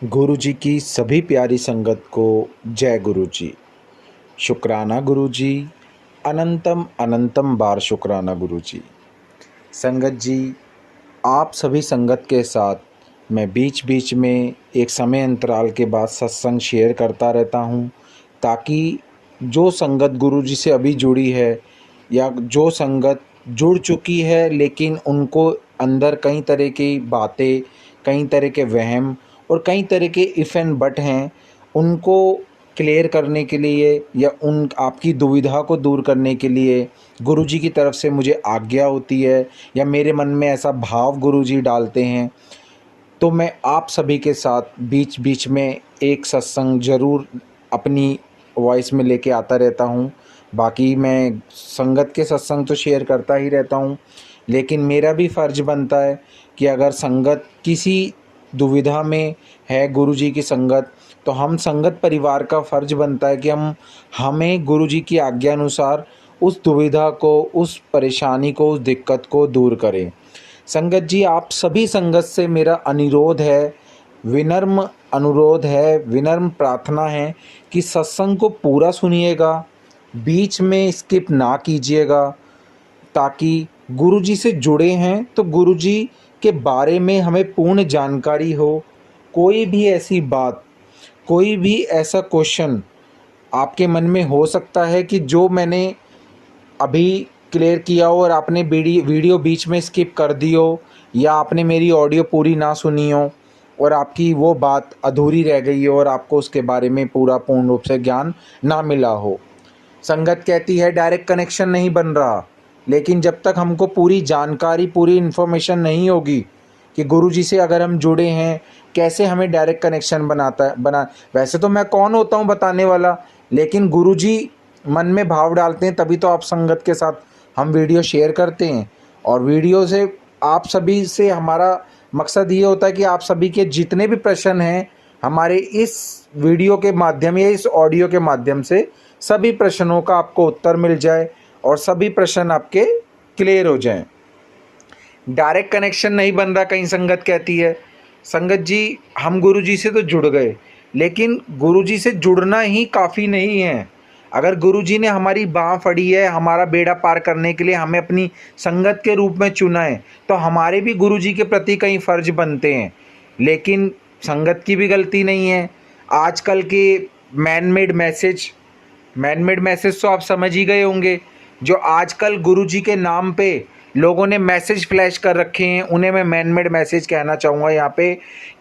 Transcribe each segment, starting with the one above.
गुरु जी की सभी प्यारी संगत को जय गुरु जी। शुक्राना गुरु जी, अनंतम अनंतम बार शुक्राना गुरु जी। संगत जी, आप सभी संगत के साथ मैं बीच बीच में एक समय अंतराल के बाद सत्संग शेयर करता रहता हूँ, ताकि जो संगत गुरु जी से अभी जुड़ी है या जो संगत जुड़ चुकी है लेकिन उनको अंदर कई तरह की बातें, कई तरह के वहम और कई तरह के इफ़ एंड बट हैं, उनको क्लियर करने के लिए या उन आपकी दुविधा को दूर करने के लिए गुरुजी की तरफ से मुझे आज्ञा होती है या मेरे मन में ऐसा भाव गुरुजी डालते हैं, तो मैं आप सभी के साथ बीच बीच में एक सत्संग ज़रूर अपनी वॉइस में लेके आता रहता हूँ। बाकी मैं संगत के सत्संग तो शेयर करता ही रहता हूँ, लेकिन मेरा भी फ़र्ज़ बनता है कि अगर संगत किसी दुविधा में है गुरुजी की संगत, तो हम संगत परिवार का फ़र्ज़ बनता है कि हमें गुरुजी की आज्ञा अनुसार उस दुविधा को, उस परेशानी को, उस दिक्कत को दूर करें। संगत जी, आप सभी संगत से मेरा अनुरोध है, विनम्र अनुरोध है, विनम्र प्रार्थना है कि सत्संग को पूरा सुनिएगा, बीच में स्किप ना कीजिएगा, ताकि गुरुजी से जुड़े हैं तो गुरुजी के बारे में हमें पूर्ण जानकारी हो। कोई भी ऐसी बात, कोई भी ऐसा क्वेश्चन आपके मन में हो सकता है कि जो मैंने अभी क्लियर किया हो और आपने वीडियो बीच में स्किप कर दी हो, या आपने मेरी ऑडियो पूरी ना सुनी हो और आपकी वो बात अधूरी रह गई हो और आपको उसके बारे में पूरा पूर्ण रूप से ज्ञान ना मिला हो। संगत कहती है डायरेक्ट कनेक्शन नहीं बन रहा, लेकिन जब तक हमको पूरी जानकारी, पूरी इन्फॉर्मेशन नहीं होगी कि गुरुजी से अगर हम जुड़े हैं, कैसे हमें डायरेक्ट कनेक्शन बना वैसे तो मैं कौन होता हूँ बताने वाला, लेकिन गुरुजी मन में भाव डालते हैं, तभी तो आप संगत के साथ हम वीडियो शेयर करते हैं। और वीडियो से आप सभी से हमारा मकसद ये होता है कि आप सभी के जितने भी प्रश्न हैं, हमारे इस वीडियो के माध्यम या इस ऑडियो के माध्यम से सभी प्रश्नों का आपको उत्तर मिल जाए और सभी प्रश्न आपके क्लियर हो जाएं। डायरेक्ट कनेक्शन नहीं बन रहा, कहीं संगत कहती है। संगत जी, हम गुरुजी से तो जुड़ गए, लेकिन गुरुजी से जुड़ना ही काफ़ी नहीं है। अगर गुरुजी ने हमारी बाँह फड़ी है, हमारा बेड़ा पार करने के लिए हमें अपनी संगत के रूप में चुना है, तो हमारे भी गुरुजी के प्रति कई फ़र्ज बनते हैं। लेकिन संगत की भी गलती नहीं है। आजकल के मैन मेड मैसेज तो आप समझ ही गए होंगे, जो आजकल गुरुजी के नाम पे लोगों ने मैसेज फ्लैश कर रखे हैं, उन्हें मैं मैन मेड मैसेज कहना चाहूँगा यहाँ पे।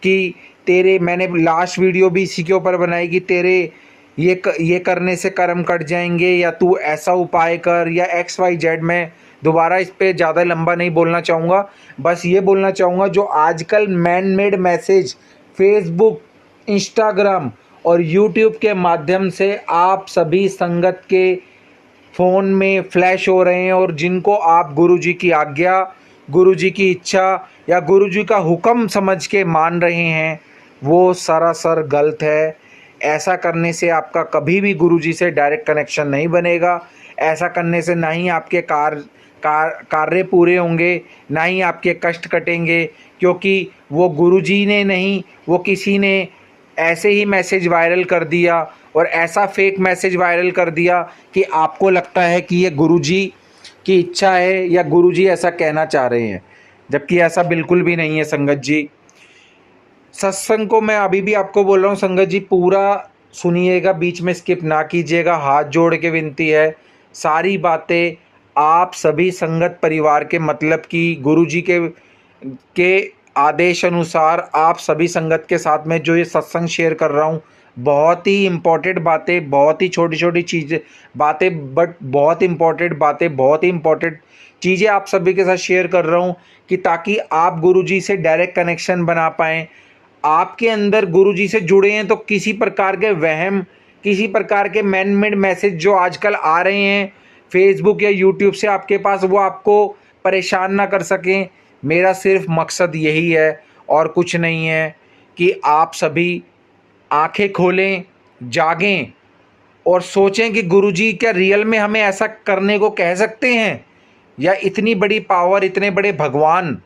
कि तेरे, मैंने लास्ट वीडियो भी इसी के ऊपर बनाई कि तेरे ये करने से कर्म कट जाएंगे, या तू ऐसा उपाय कर, या एक्स वाई जेड। मैं दोबारा इस पर ज़्यादा लंबा नहीं बोलना चाहूँगा, बस ये बोलना चाहूँगा जो आजकल man made message Facebook, Instagram और यूट्यूब के माध्यम से आप सभी संगत के फ़ोन में फ्लैश हो रहे हैं, और जिनको आप गुरुजी की आज्ञा, गुरुजी की इच्छा या गुरुजी का हुक्म समझ के मान रहे हैं, वो सरासर गलत है। ऐसा करने से आपका कभी भी गुरुजी से डायरेक्ट कनेक्शन नहीं बनेगा। ऐसा करने से ना ही आपके कार्य पूरे होंगे, ना ही आपके कष्ट कटेंगे, क्योंकि वो गुरुजी ने नहीं, वो किसी ने ऐसे ही मैसेज वायरल कर दिया और ऐसा फेक मैसेज वायरल कर दिया कि आपको लगता है कि ये गुरुजी की इच्छा है या गुरुजी ऐसा कहना चाह रहे हैं, जबकि ऐसा बिल्कुल भी नहीं है। संगत जी, सत्संग को मैं अभी भी आपको बोल रहा हूँ, संगत जी पूरा सुनिएगा, बीच में स्किप ना कीजिएगा। हाथ जोड़ के विनती है, सारी बातें आप सभी संगत परिवार के मतलब की गुरुजी के आदेश अनुसार आप सभी संगत के साथ में जो ये सत्संग शेयर कर रहा हूँ, बहुत ही इम्पोर्टेंट बातें, बहुत ही छोटी छोटी चीज़ें बातें, बट बहुत इम्पोर्टेंट बातें, बहुत ही इम्पोर्टेंट चीज़ें आप सभी के साथ शेयर कर रहा हूँ, कि ताकि आप गुरुजी से डायरेक्ट कनेक्शन बना पाएँ। आपके अंदर गुरुजी से जुड़े हैं तो किसी प्रकार के वहम, किसी प्रकार के मैन मेड मैसेज जो आजकल आ रहे हैं फेसबुक या यूट्यूब से आपके पास, वो आपको परेशान ना कर सकें। मेरा सिर्फ मकसद यही है और कुछ नहीं है, कि आप सभी आंखें खोलें, जागें और सोचें कि गुरुजी क्या रियल में हमें ऐसा करने को कह सकते हैं, या इतनी बड़ी पावर, इतने बड़े भगवान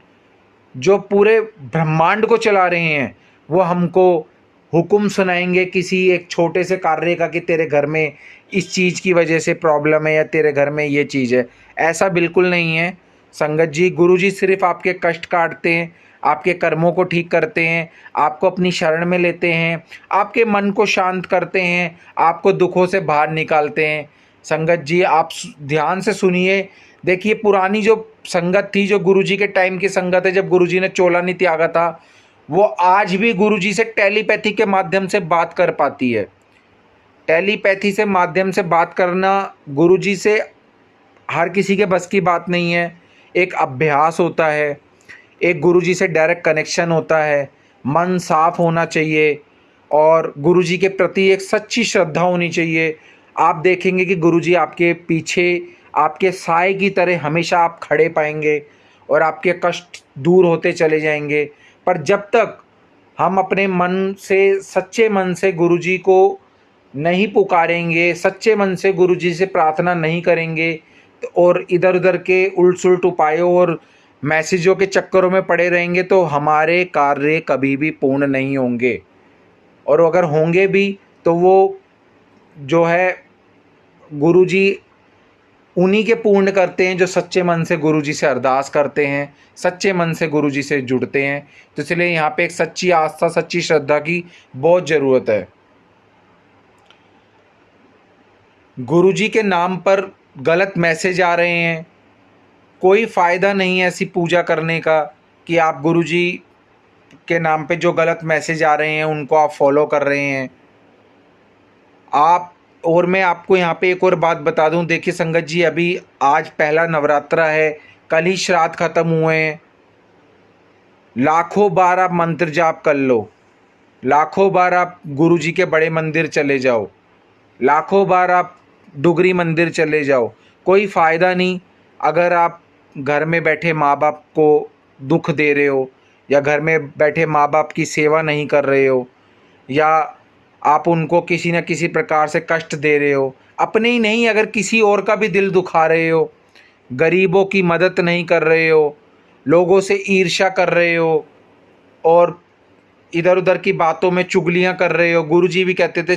जो पूरे ब्रह्मांड को चला रहे हैं, वो हमको हुक्म सुनाएंगे किसी एक छोटे से कार्य का कि तेरे घर में इस चीज़ की वजह से प्रॉब्लम है या तेरे घर में ये चीज़ है। ऐसा बिल्कुल नहीं है संगत जी। गुरु जी सिर्फ आपके कष्ट काटते हैं, आपके कर्मों को ठीक करते हैं, आपको अपनी शरण में लेते हैं, आपके मन को शांत करते हैं, आपको दुखों से बाहर निकालते हैं। संगत जी आप ध्यान से सुनिए। देखिए पुरानी जो संगत थी, जो गुरु जी के टाइम की संगत है, जब गुरु जी ने चोला नहीं त्यागा था, वो आज भी गुरु जी से टेलीपैथी के माध्यम से बात कर पाती है। टेलीपैथी से माध्यम से बात करना गुरु जी से हर किसी के बस की बात नहीं है। एक अभ्यास होता है, एक गुरु जी से डायरेक्ट कनेक्शन होता है। मन साफ होना चाहिए और गुरु जी के प्रति एक सच्ची श्रद्धा होनी चाहिए। आप देखेंगे कि गुरु जी आपके पीछे आपके साए की तरह हमेशा आप खड़े पाएंगे और आपके कष्ट दूर होते चले जाएंगे। पर जब तक हम अपने मन से, सच्चे मन से गुरु जी को नहीं पुकारेंगे, सच्चे मन से गुरु जी से प्रार्थना नहीं करेंगे और इधर उधर के उल्ट सुलट उपायों और मैसेजों के चक्करों में पड़े रहेंगे, तो हमारे कार्य कभी भी पूर्ण नहीं होंगे। और अगर होंगे भी तो वो जो है गुरु जी उन्हीं के पूर्ण करते हैं जो सच्चे मन से गुरु जी से अरदास करते हैं, सच्चे मन से गुरु जी से जुड़ते हैं। तो इसलिए यहाँ पे एक सच्ची आस्था, सच्ची श्रद्धा की बहुत ज़रूरत है। गुरु जी के नाम पर गलत मैसेज आ रहे हैं, कोई फ़ायदा नहीं है ऐसी पूजा करने का कि आप गुरु जी के नाम पे जो गलत मैसेज आ रहे हैं उनको आप फॉलो कर रहे हैं आप। और मैं आपको यहाँ पे एक और बात बता दूँ, देखिए संगत जी, अभी आज पहला नवरात्रा है, कल ही श्राद्ध खत्म हुए हैं। लाखों बार आप मंत्र जाप कर लो, लाखों बार आप गुरु जी के बड़े मंदिर चले जाओ, लाखों बार आप डुगरी मंदिर चले जाओ, कोई फ़ायदा नहीं अगर आप घर में बैठे माँ बाप को दुख दे रहे हो, या घर में बैठे माँ बाप की सेवा नहीं कर रहे हो, या आप उनको किसी न किसी प्रकार से कष्ट दे रहे हो। अपने ही नहीं, अगर किसी और का भी दिल दुखा रहे हो, गरीबों की मदद नहीं कर रहे हो, लोगों से ईर्ष्या कर रहे हो और इधर उधर की बातों में चुगलियाँ कर रहे हो। गुरुजी भी कहते थे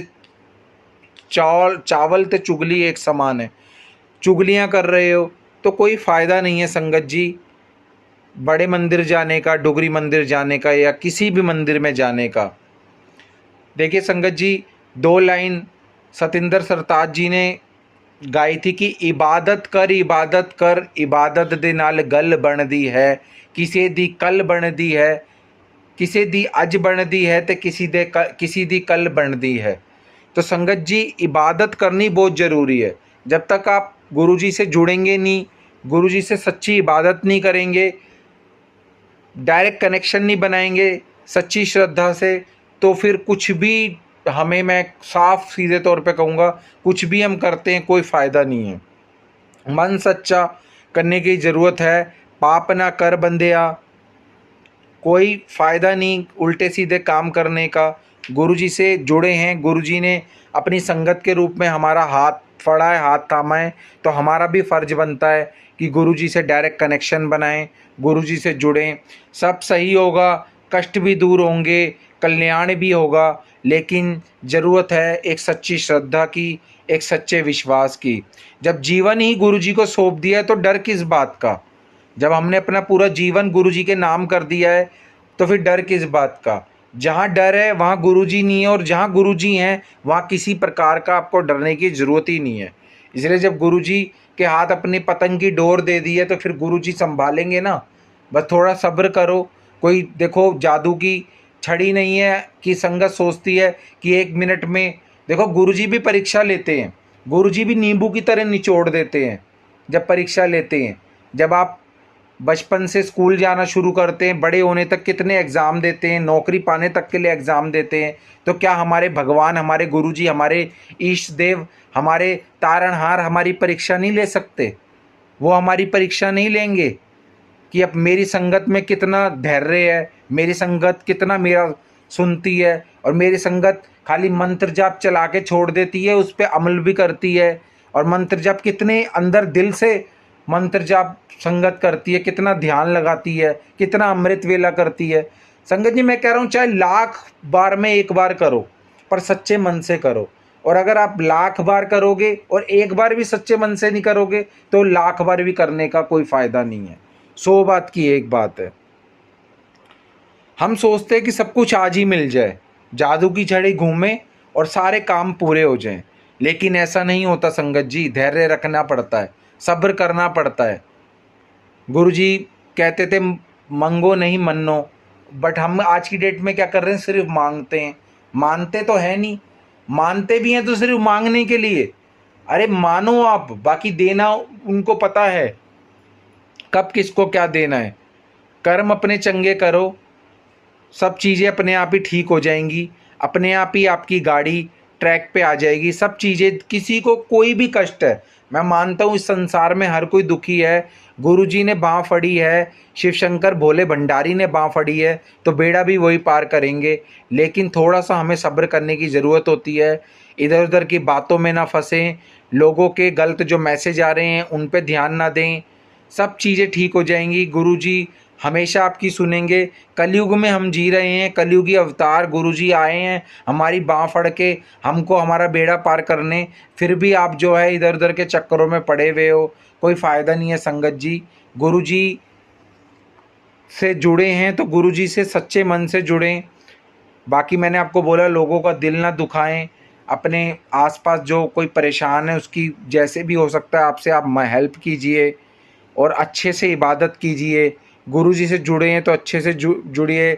चावल ते चुगली एक समान है, चुगलियाँ कर रहे हो तो कोई फ़ायदा नहीं है संगत जी बड़े मंदिर जाने का, डुगरी मंदिर जाने का, या किसी भी मंदिर में जाने का। देखिए संगत जी, 2 लाइन सतिंदर सरताज जी ने गाई थी कि इबादत कर इबादत दे नाल गल बनदी है, किसी दी कल बनदी है, किसी दी अज बनदी है तो किसी दी कल बनदी है। तो संगत जी इबादत करनी बहुत ज़रूरी है। जब तक आप गुरु जी से जुड़ेंगे नहीं, गुरु जी से सच्ची इबादत नहीं करेंगे, डायरेक्ट कनेक्शन नहीं बनाएंगे सच्ची श्रद्धा से, तो फिर कुछ भी हमें, मैं साफ सीधे तौर पे कहूँगा, कुछ भी हम करते हैं कोई फ़ायदा नहीं है। मन सच्चा करने की ज़रूरत है। पाप ना कर बंदिया, कोई फ़ायदा नहीं उल्टे सीधे काम करने का। गुरु जी से जुड़े हैं, गुरु जी ने अपनी संगत के रूप में हमारा हाथ फड़ा है, हाथ थामा है, तो हमारा भी फ़र्ज बनता है कि गुरु जी से डायरेक्ट कनेक्शन बनाएं, गुरु जी से जुड़ें। सब सही होगा, कष्ट भी दूर होंगे, कल्याण भी होगा, लेकिन ज़रूरत है एक सच्ची श्रद्धा की, एक सच्चे विश्वास की। जब जीवन ही गुरु जी को सौंप दिया है तो डर किस बात का। जब हमने अपना पूरा जीवन गुरु जी के नाम कर दिया है तो फिर डर किस बात का। जहाँ डर है वहाँ गुरु जी नहीं है, और जहाँ गुरु जी हैं वहाँ किसी प्रकार का आपको डरने की ज़रूरत ही नहीं है। इसलिए जब गुरु जी के हाथ अपनी पतंग की डोर दे दी है तो फिर गुरु जी संभालेंगे ना। बस थोड़ा सब्र करो। कोई देखो जादू की छड़ी नहीं है कि संगत सोचती है कि 1 मिनट में, देखो गुरु जी भी परीक्षा लेते हैं, गुरु जी भी नींबू की तरह निचोड़ देते हैं जब परीक्षा लेते हैं। जब आप बचपन से स्कूल जाना शुरू करते हैं, बड़े होने तक कितने एग्ज़ाम देते हैं, नौकरी पाने तक के लिए एग्ज़ाम देते हैं, तो क्या हमारे भगवान, हमारे गुरुजी, हमारे ईष्ट देव, हमारे तारणहार हमारी परीक्षा नहीं ले सकते? वो हमारी परीक्षा नहीं लेंगे कि अब मेरी संगत में कितना धैर्य है, मेरी संगत कितना मेरा सुनती है, और मेरी संगत खाली मंत्र जाप चला के छोड़ देती है, उस पर अमल भी करती है, और मंत्र जाप कितने अंदर दिल से मंत्र जाप संगत करती है, कितना ध्यान लगाती है, कितना अमृत वेला करती है। संगत जी मैं कह रहा हूँ चाहे लाख बार में एक बार करो, पर सच्चे मन से करो। और अगर आप लाख बार करोगे और एक बार भी सच्चे मन से नहीं करोगे तो लाख बार भी करने का कोई फ़ायदा नहीं है। 100 बात की एक बात है। हम सोचते हैं कि सब कुछ आज ही मिल जाए, जादू की छड़ी घूमे और सारे काम पूरे हो जाएं, लेकिन ऐसा नहीं होता संगत जी। धैर्य रखना पड़ता है, सब्र करना पड़ता है। गुरुजी कहते थे मंगो नहीं मन्नो, बट हम आज की डेट में क्या कर रहे हैं, सिर्फ मांगते हैं। मानते तो है नहीं, मानते भी हैं तो सिर्फ मांगने के लिए। अरे मानो आप, बाकी देना उनको पता है कब किसको क्या देना है। कर्म अपने चंगे करो, सब चीज़ें अपने आप ही ठीक हो जाएंगी, अपने आप ही आपकी गाड़ी ट्रैक पे आ जाएगी। सब चीज़ें, किसी को कोई भी कष्ट है, मैं मानता हूँ इस संसार में हर कोई दुखी है। गुरुजी ने बाँह फड़ी है, शिव शंकर भोले भंडारी ने बाँह फड़ी है, तो बेड़ा भी वही पार करेंगे। लेकिन थोड़ा सा हमें सब्र करने की ज़रूरत होती है। इधर उधर की बातों में ना फंसें, लोगों के गलत जो मैसेज आ रहे हैं उन पे ध्यान ना दें, सब चीज़ें ठीक हो जाएंगी। गुरुजी हमेशा आपकी सुनेंगे। कलयुग में हम जी रहे हैं, कलयुगी अवतार गुरुजी आए हैं हमारी बाँह फड़ के हमको हमारा बेड़ा पार करने, फिर भी आप जो है इधर उधर के चक्करों में पड़े हुए हो, कोई फ़ायदा नहीं है संगत जी। गुरुजी से जुड़े हैं तो गुरुजी से सच्चे मन से जुड़ें। बाकी मैंने आपको बोला लोगों का दिल ना दुखाएं, अपने आसपास जो कोई परेशान है उसकी जैसे भी हो सकता है आपसे आप हेल्प कीजिए और अच्छे से इबादत कीजिए। गुरुजी से जुड़े हैं तो अच्छे से जुड़िए।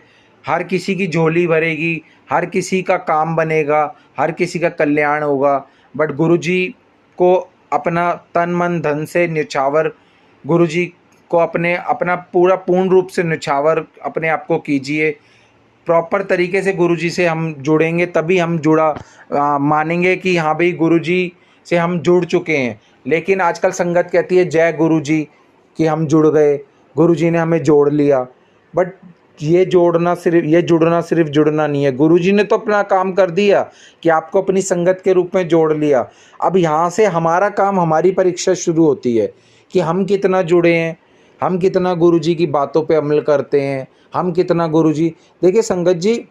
हर किसी की झोली भरेगी, हर किसी का काम बनेगा, हर किसी का कल्याण होगा। बट गुरुजी को अपना तन मन धन से न्यौछावर, गुरुजी को अपना पूरा पूर्ण रूप से न्यौछावर अपने आप को कीजिए। प्रॉपर तरीके से गुरुजी से हम जुड़ेंगे तभी हम मानेंगे कि हाँ भाई गुरुजी से हम जुड़ चुके हैं। लेकिन आजकल संगत कहती है जय गुरुजी, कि हम जुड़ गए, गुरुजी ने हमें जोड़ लिया। बट ये जुड़ना सिर्फ जुड़ना नहीं है। गुरुजी ने तो अपना काम कर दिया कि आपको अपनी संगत के रूप में जोड़ लिया। अब यहाँ से हमारा काम, हमारी परीक्षा शुरू होती है कि हम कितना जुड़े हैं, हम कितना गुरुजी की बातों पे अमल करते हैं, हम कितना गुरुजी। देखिए संगत जी,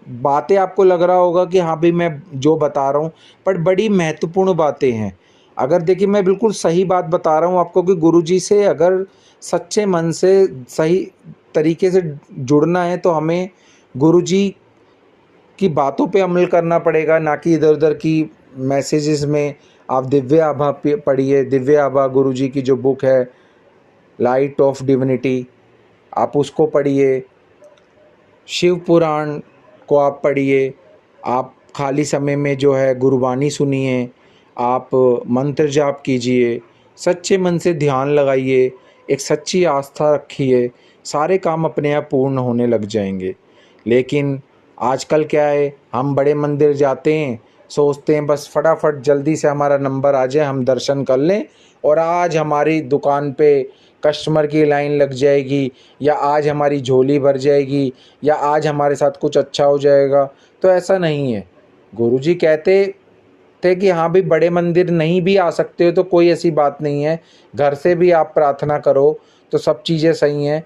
बातें आपको लग रहा होगा कि हाँ भाई मैं जो बता रहा हूँ, पर बड़ी महत्वपूर्ण बातें हैं। अगर देखिए मैं बिल्कुल सही बात बता रहा हूँ आपको कि गुरुजी से अगर सच्चे मन से सही तरीके से जुड़ना है तो हमें गुरुजी की बातों पे अमल करना पड़ेगा, ना कि इधर उधर की मैसेजेस में। आप दिव्य आभा पढ़िए, दिव्य आभा गुरुजी की जो बुक है लाइट ऑफ डिविनिटी, आप उसको पढ़िए। शिव पुराण को आप पढ़िए। आप खाली समय में जो है गुरुवाणी सुनिए, आप मंत्र जाप कीजिए, सच्चे मन से ध्यान लगाइए, एक सच्ची आस्था रखिए, सारे काम अपने आप पूर्ण होने लग जाएंगे। लेकिन आजकल क्या है, हम बड़े मंदिर जाते हैं, सोचते हैं बस फटाफट जल्दी से हमारा नंबर आ जाए, हम दर्शन कर लें और आज हमारी दुकान पे कस्टमर की लाइन लग जाएगी, या आज हमारी झोली भर जाएगी, या आज हमारे साथ कुछ अच्छा हो जाएगा। तो ऐसा नहीं है। गुरुजी कहते थे कि हाँ भाई बड़े मंदिर नहीं भी आ सकते हो तो कोई ऐसी बात नहीं है, घर से भी आप प्रार्थना करो तो सब चीज़ें सही हैं।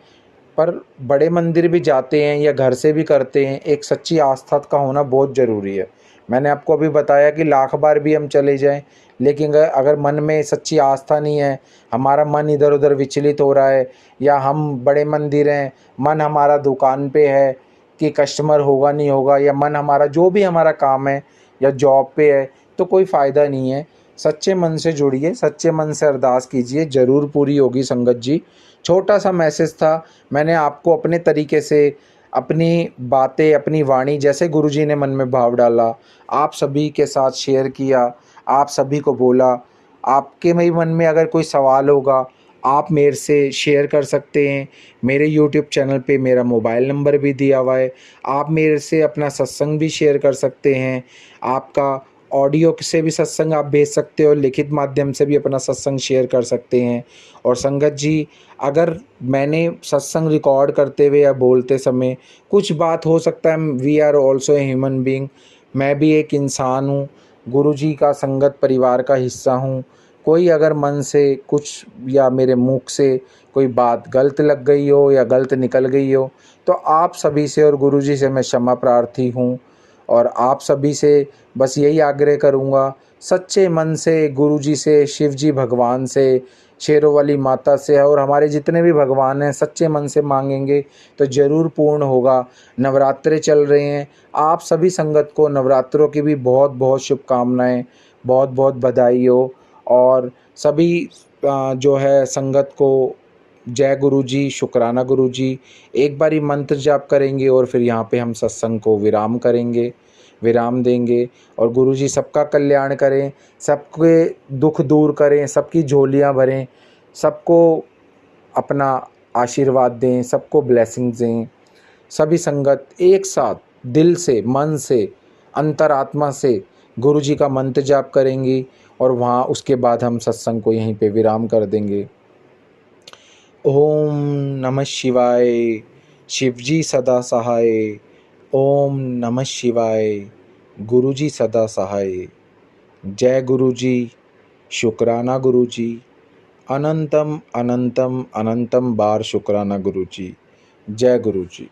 पर बड़े मंदिर भी जाते हैं या घर से भी करते हैं, एक सच्ची आस्था का होना बहुत ज़रूरी है। मैंने आपको अभी बताया कि लाख बार भी हम चले जाएं, लेकिन अगर मन में सच्ची आस्था नहीं है, हमारा मन इधर उधर विचलित हो रहा है, या हम बड़े मंदिर हैं, मन हमारा दुकान पे है कि कस्टमर होगा नहीं होगा, या मन हमारा जो भी हमारा काम है या जॉब पे है, तो कोई फ़ायदा नहीं है। सच्चे मन से जुड़िए, सच्चे मन से अरदास कीजिए, ज़रूर पूरी होगी संगत जी। छोटा सा मैसेज था, मैंने आपको अपने तरीके से अपनी बातें, अपनी वाणी जैसे गुरुजी ने मन में भाव डाला, आप सभी के साथ शेयर किया, आप सभी को बोला। आपके भी मन में अगर कोई सवाल होगा आप मेरे से शेयर कर सकते हैं। मेरे यूट्यूब चैनल पे मेरा मोबाइल नंबर भी दिया हुआ है, आप मेरे से अपना सत्संग भी शेयर कर सकते हैं। आपका ऑडियो से भी सत्संग आप भेज सकते हो, लिखित माध्यम से भी अपना सत्संग शेयर कर सकते हैं। और संगत जी, अगर मैंने सत्संग रिकॉर्ड करते हुए या बोलते समय कुछ बात हो सकता है, we are also a human being, मैं भी एक इंसान हूँ, गुरुजी का संगत परिवार का हिस्सा हूँ, कोई अगर मन से कुछ या मेरे मुख से कोई बात गलत लग गई हो या गलत निकल गई हो तो आप सभी से और गुरुजी से मैं क्षमा प्रार्थी हूँ। और आप सभी से बस यही आग्रह करूँगा, सच्चे मन से गुरुजी से, शिव जी भगवान से, शेरों वाली माता से और हमारे जितने भी भगवान हैं सच्चे मन से मांगेंगे तो ज़रूर पूर्ण होगा। नवरात्रे चल रहे हैं, आप सभी संगत को नवरात्रों की भी बहुत बहुत शुभकामनाएं, बहुत बहुत बधाई हो। और सभी जो है संगत को जय गुरुजी, शुक्राना गुरुजी। एक बारी मंत्र जाप करेंगे और फिर यहाँ पे हम सत्संग को विराम देंगे। और गुरुजी सबका कल्याण करें, सबके दुख दूर करें, सबकी झोलियाँ भरें, सबको अपना आशीर्वाद दें, सबको ब्लेसिंग्स दें। सभी संगत एक साथ दिल से, मन से, अंतरात्मा से गुरुजी का मंत्र जाप करेंगी और वहाँ उसके बाद हम सत्संग को यहीं पे विराम कर देंगे। ओम नमः शिवाय। शिवजी सदा सहाय। ओम नमः शिवाय। गुरुजी सदा सहाय। जय गुरुजी, शुक्राना गुरुजी। अनंतम अनंतम अनंतम बार शुक्राना गुरुजी। जय गुरुजी।